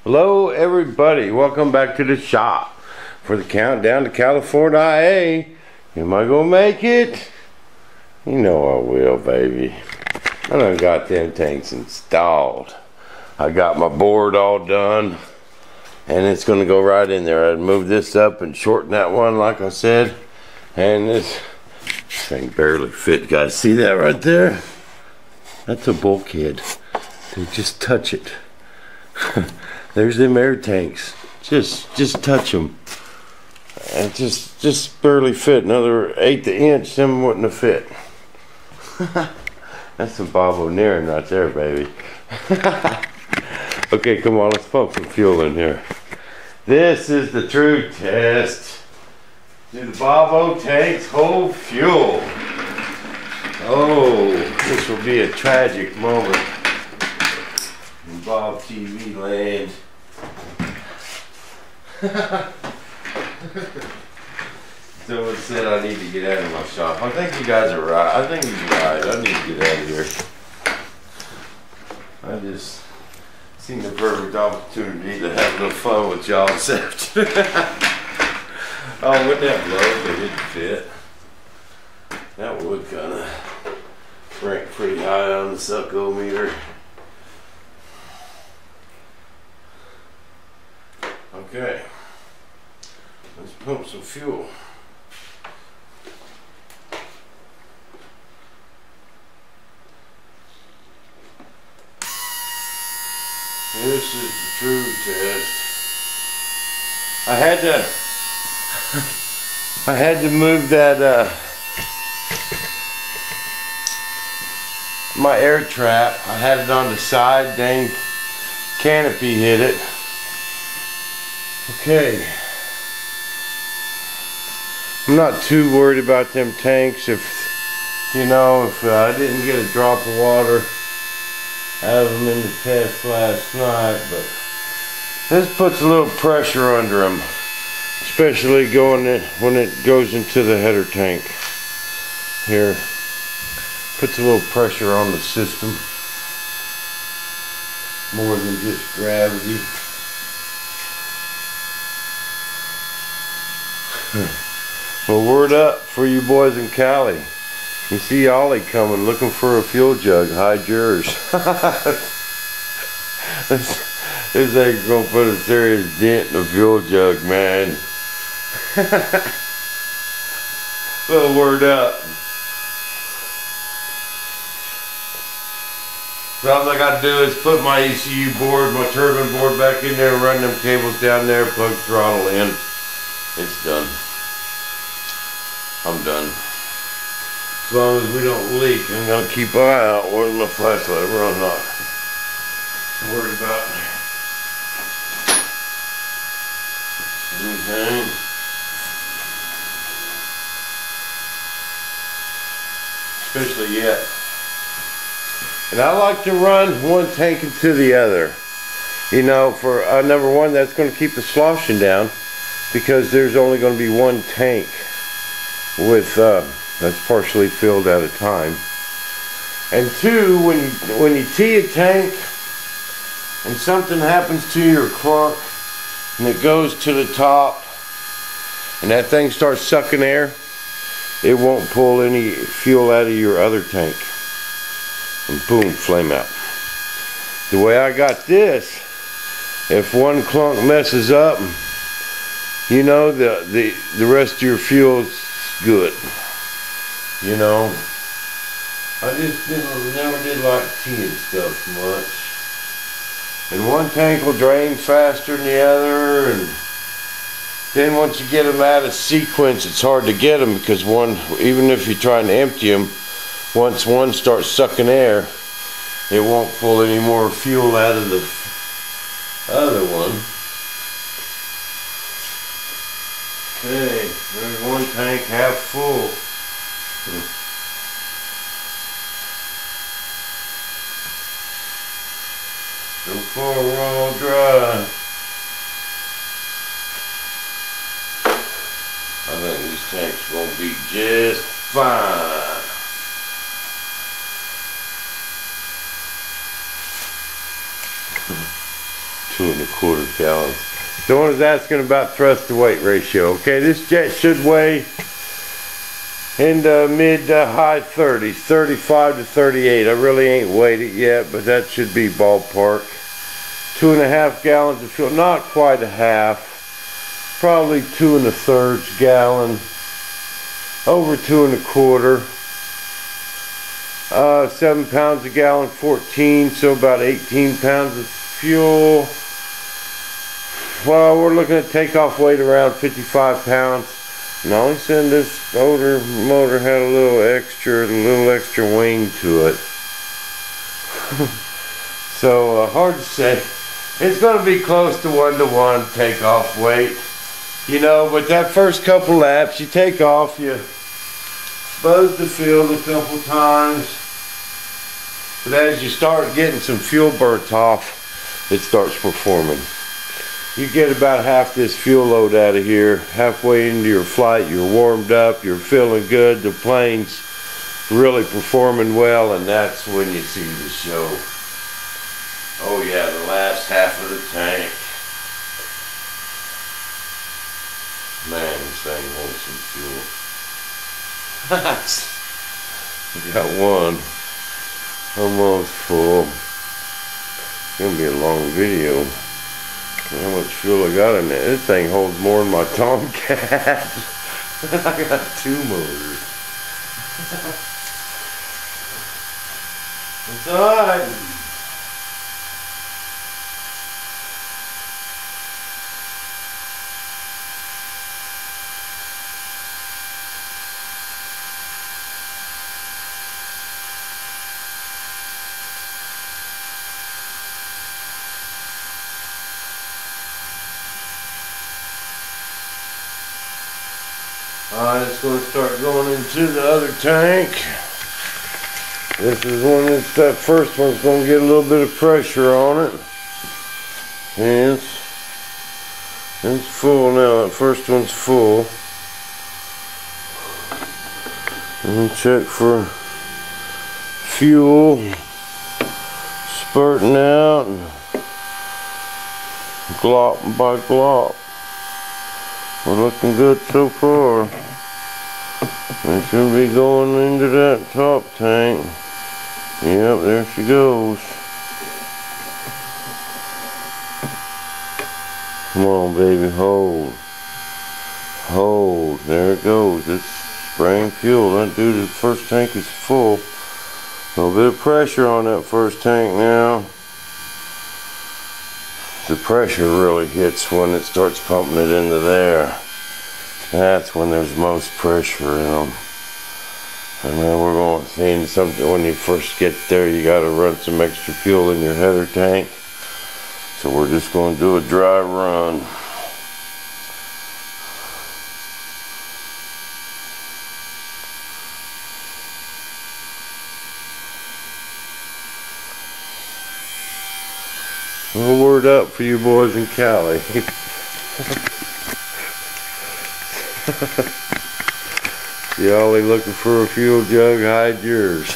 Hello everybody, welcome back to the shop for the countdown to California. Am I gonna make it? You know I will, baby. I done got them tanks installed. I got my board all done and it's gonna go right in there. I'd move this up and shorten that one like I said, and this thing barely fit. Guys, see that right there? That's a bulkhead. Dude, just touch it. There's them air tanks. Just touch them. And just barely fit. Another 1/8 inch, them wouldn't have fit. That's some Bob O'Nearin right there, baby. Okay, come on, let's pump some fuel in here. This is the true test. Do the Bob O tanks hold fuel? Oh, this will be a tragic moment in Bob TV land. Someone said I need to get out of my shop. I think you guys are right. I think he's right. I need to get out of here. I just seen the perfect opportunity to have a little fun with y'all this afternoon. Oh, wouldn't that blow if it didn't fit? That would kind of rank pretty high on the succometer. Okay, let's pump some fuel. This is the true test. I had to move that my air trap. I had it on the side, dang canopy hit it. Okay, I'm not too worried about them tanks. If I didn't get a drop of water out of them in the test last night, but this puts a little pressure under them, especially when it goes into the header tank. Here, puts a little pressure on the system, more than just gravity. Well, word up for you boys in Cali. You see Ollie coming looking for a fuel jug. Hide yours. This thing's gonna put a serious dent in the fuel jug, man. Little word up. So all I gotta do is put my ECU board, my turbine board back in there, run them cables down there, plug throttle in. It's done. I'm done. As long as we don't leak, I'm gonna keep an eye out. Where's my flashlight? We're on not worried about anything. Especially yet. And I like to run one tank into the other. You know, for number one, that's going to keep the sloshing down, because there's only going to be one tank with that's partially filled at a time. And two, when you tee a tank and something happens to your clunk and it goes to the top and that thing starts sucking air, it won't pull any fuel out of your other tank, and boom, flame out. The way I got this, if one clunk messes up, you know, the rest of your fuel's good. You know, I just never did like teeing stuff much. And one tank will drain faster than the other, and then once you get them out of sequence, it's hard to get them, because one, even if you're trying to empty them, once one starts sucking air, it won't pull any more fuel out of the other one. Okay, there's one tank half full. So far we're all dry. I think this tank's gonna be just fine. 2¼ gallons. Someone was asking about thrust to weight ratio. Okay, this jet should weigh in the mid to high 30s, 35 to 38. I really ain't weighed it yet, but that should be ballpark. 2½ gallons of fuel, not quite a half, probably 2 1/3 gallon, over 2 1/4. 7 pounds a gallon, 14, so about 18 pounds of fuel. Well, we're looking at takeoff weight around 55 pounds. And I only said this older motor had a little extra wing to it. So hard to say. It's going to be close to 1-to-1 takeoff weight, you know. But that first couple laps, you take off, you buzz the field a couple times. But as you start getting some fuel burnt off, it starts performing. You get about half this fuel load out of here, halfway into your flight, you're warmed up, you're feeling good, the plane's really performing well, and that's when you see the show. Oh yeah, the last half of the tank. Man, this thing holds some fuel. We got one almost full. It's gonna be a long video. How much fuel I got in there? This thing holds more than my Tomcat. I got 2 motors. It's alright. Alright, it's going to start going into the other tank. This is that first one's going to get a little bit of pressure on it. And it's full now. That first one's full. Let me check for fuel spurting out, glop by glop. We're looking good so far. We should be going into that top tank. Yep, there she goes. Come on, baby, hold. Hold. There it goes. It's spraying fuel. That dude, the first tank is full. A little bit of pressure on that first tank now. The pressure really hits when it starts pumping it into there. That's when there's most pressure in them. And then we're going to see something. When you first get there, you got to run some extra fuel in your header tank. So we're just going to do a dry run. A word up for you boys in Cali. Y'all ain't looking for a fuel jug, hide yours.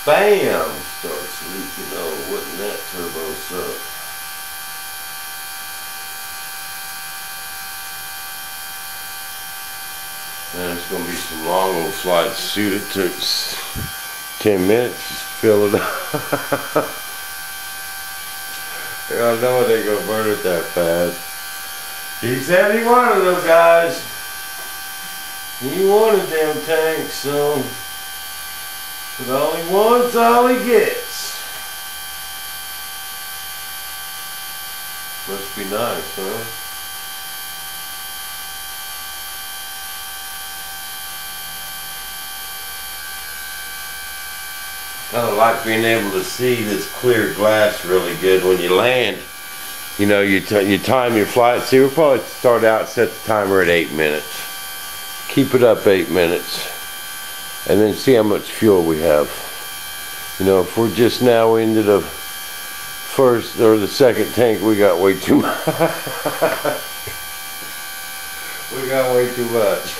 Bam! Starts leaking. Oh, wasn't that turbo suck? Man, it's going to be some long old flights. Shoot, it took 10 minutes to fill it up. I know it ain't going to burn it that fast. He said he wanted them, guys. He wanted them tanks, so. But all he wants, all he gets. Must be nice, huh? Kind of like being able to see this clear glass really good when you land. You know, you time your flight. See, we'll probably start out, set the timer at 8 minutes. Keep it up 8 minutes. And then see how much fuel we have. You know, if we're just now into the first or the second tank, we got way too much. We got way too much.